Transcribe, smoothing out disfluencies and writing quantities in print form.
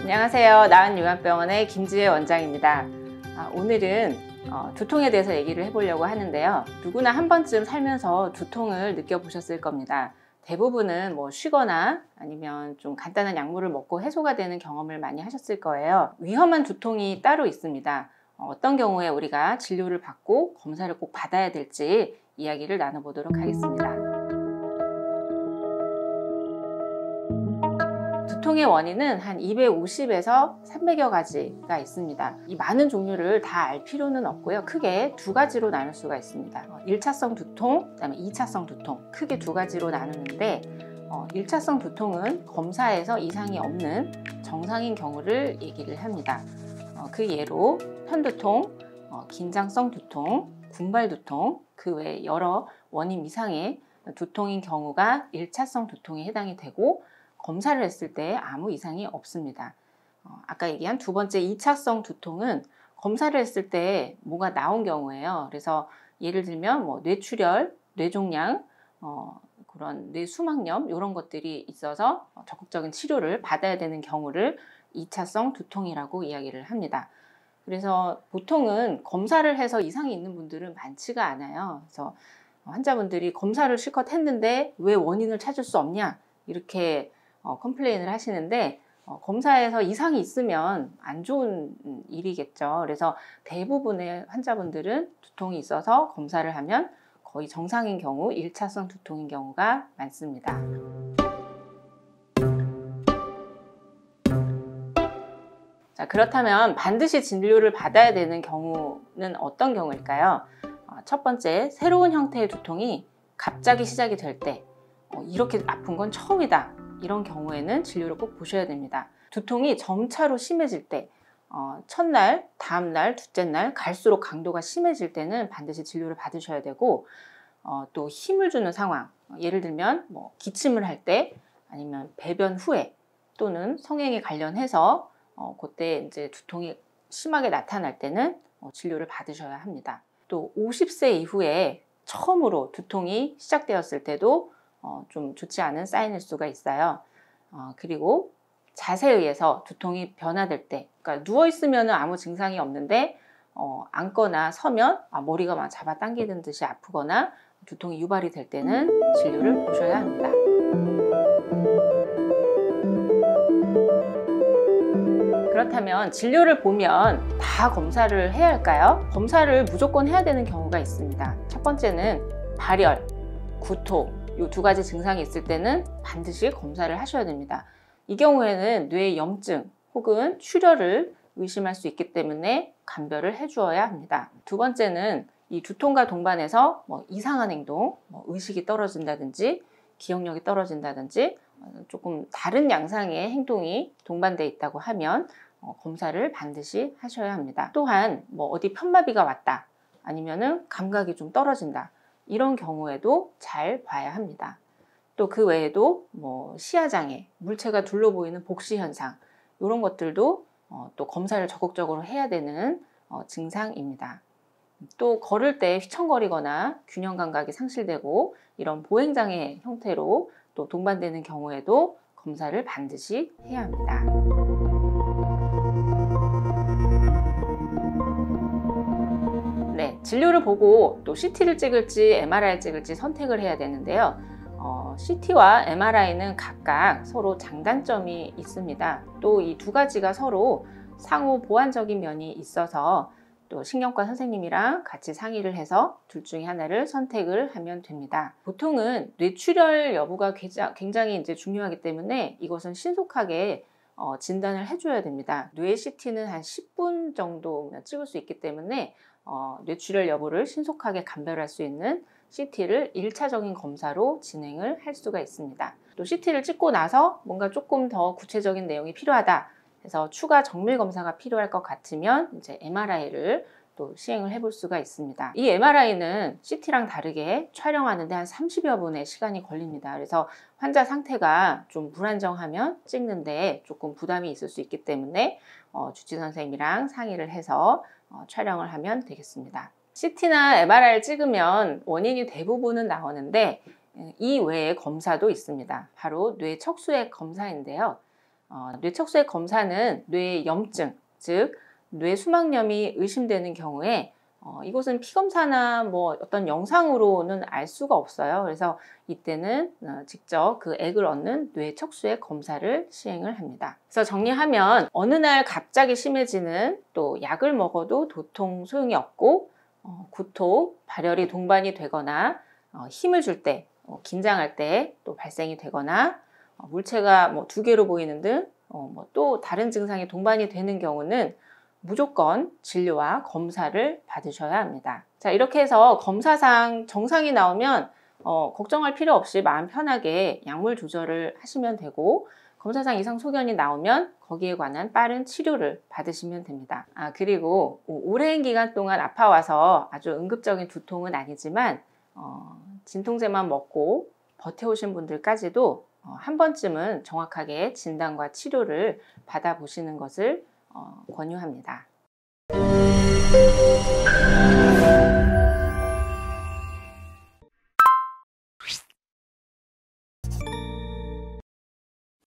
안녕하세요. 나은요양병원의 김지혜 원장입니다. 오늘은 두통에 대해서 얘기를 해보려고 하는데요. 누구나 한 번쯤 살면서 두통을 느껴보셨을 겁니다. 대부분은 쉬거나 아니면 좀 간단한 약물을 먹고 해소가 되는 경험을 많이 하셨을 거예요. 위험한 두통이 따로 있습니다. 어떤 경우에 우리가 진료를 받고 검사를 꼭 받아야 될지 이야기를 나눠보도록 하겠습니다. 두통의 원인은 한 250에서 300여 가지가 있습니다. 이 많은 종류를 다 알 필요는 없고요. 크게 두 가지로 나눌 수가 있습니다. 1차성 두통, 그다음에 2차성 두통, 크게 두 가지로 나누는데 1차성 두통은 검사에서 이상이 없는 정상인 경우를 얘기를 합니다. 그 예로 편두통, 긴장성 두통, 군발 두통, 그 외 여러 원인 이상의 두통인 경우가 1차성 두통에 해당이 되고 검사를 했을 때 아무 이상이 없습니다. 아까 얘기한 두 번째 2차성 두통은 검사를 했을 때 뭐가 나온 경우예요. 그래서 예를 들면 뇌출혈, 뇌종양, 그런 뇌수막염 이런 것들이 있어서 적극적인 치료를 받아야 되는 경우를 2차성 두통이라고 이야기를 합니다. 그래서 보통은 검사를 해서 이상이 있는 분들은 많지가 않아요. 그래서 환자분들이 검사를 실컷 했는데 왜 원인을 찾을 수 없냐 이렇게 컴플레인을 하시는데 검사에서 이상이 있으면 안 좋은 일이겠죠. 그래서 대부분의 환자분들은 두통이 있어서 검사를 하면 거의 정상인 경우 1차성 두통인 경우가 많습니다. 자, 그렇다면 반드시 진료를 받아야 되는 경우는 어떤 경우일까요? 첫 번째, 새로운 형태의 두통이 갑자기 시작이 될 때 이렇게 아픈 건 처음이다. 이런 경우에는 진료를 꼭 보셔야 됩니다. 두통이 점차로 심해질 때 첫날, 다음날, 둘째 날 갈수록 강도가 심해질 때는 반드시 진료를 받으셔야 되고 또 힘을 주는 상황, 예를 들면 기침을 할 때 아니면 배변 후에 또는 성행에 관련해서 그때 이제 두통이 심하게 나타날 때는 진료를 받으셔야 합니다. 또 50세 이후에 처음으로 두통이 시작되었을 때도 좀 좋지 않은 사인일 수가 있어요. 그리고 자세에 의해서 두통이 변화될 때, 그러니까 누워있으면 아무 증상이 없는데 앉거나 서면 머리가 막 잡아당기는 듯이 아프거나 두통이 유발이 될 때는 진료를 보셔야 합니다. 그렇다면 진료를 보면 다 검사를 해야 할까요? 검사를 무조건 해야 되는 경우가 있습니다. 첫 번째는 발열, 구토, 이 두 가지 증상이 있을 때는 반드시 검사를 하셔야 됩니다. 이 경우에는 뇌 염증 혹은 출혈을 의심할 수 있기 때문에 감별을 해주어야 합니다. 두 번째는 이 두통과 동반해서 이상한 행동, 의식이 떨어진다든지 기억력이 떨어진다든지 조금 다른 양상의 행동이 동반되어 있다고 하면 검사를 반드시 하셔야 합니다. 또한 어디 편마비가 왔다 아니면은 감각이 좀 떨어진다 이런 경우에도 잘 봐야 합니다. 또 그 외에도 시야장애, 물체가 둘러 보이는 복시 현상 이런 것들도 또 검사를 적극적으로 해야 되는 증상입니다. 또 걸을 때 휘청거리거나 균형 감각이 상실되고 이런 보행장애 형태로 또 동반되는 경우에도 검사를 반드시 해야 합니다. 네, 진료를 보고 또 CT를 찍을지 MRI를 찍을지 선택을 해야 되는데요. CT와 MRI는 각각 서로 장단점이 있습니다. 또 이 두 가지가 서로 상호 보완적인 면이 있어서 또 신경과 선생님이랑 같이 상의를 해서 둘 중에 하나를 선택을 하면 됩니다. 보통은 뇌출혈 여부가 굉장히 이제 중요하기 때문에 이것은 신속하게 진단을 해줘야 됩니다. 뇌 CT는 한 10분 정도면 찍을 수 있기 때문에 뇌출혈 여부를 신속하게 감별할 수 있는 CT를 1차적인 검사로 진행을 할 수가 있습니다. 또 CT를 찍고 나서 뭔가 조금 더 구체적인 내용이 필요하다 해서 추가 정밀 검사가 필요할 것 같으면 이제 MRI를 또 시행을 해볼 수가 있습니다. 이 MRI는 CT랑 다르게 촬영하는데 한 30여 분의 시간이 걸립니다. 그래서 환자 상태가 좀 불안정하면 찍는데 조금 부담이 있을 수 있기 때문에 주治선생님이랑 상의를 해서 촬영을 하면 되겠습니다. CT나 MRI를 찍으면 원인이 대부분은 나오는데 이 외에 검사도 있습니다. 바로 뇌 척수액 검사인데요. 뇌척수의 검사는 뇌 염증, 즉 뇌 수막염이 의심되는 경우에 이것은 피검사나 뭐 어떤 영상으로는 알 수가 없어요. 그래서 이때는 직접 그 액을 얻는 뇌척수의 검사를 시행을 합니다. 그래서 정리하면 어느 날 갑자기 심해지는, 또 약을 먹어도 도통 소용이 없고 구토, 발열이 동반이 되거나 힘을 줄 때, 긴장할 때 또 발생이 되거나 물체가 뭐 2개로 보이는 등 또 다른 증상이 동반이 되는 경우는 무조건 진료와 검사를 받으셔야 합니다. 자, 이렇게 해서 검사상 정상이 나오면 걱정할 필요 없이 마음 편하게 약물 조절을 하시면 되고, 검사상 이상 소견이 나오면 거기에 관한 빠른 치료를 받으시면 됩니다. 그리고 오랜 기간 동안 아파와서 아주 응급적인 두통은 아니지만 진통제만 먹고 버텨오신 분들까지도 한 번쯤은 정확하게 진단과 치료를 받아보시는 것을 권유합니다.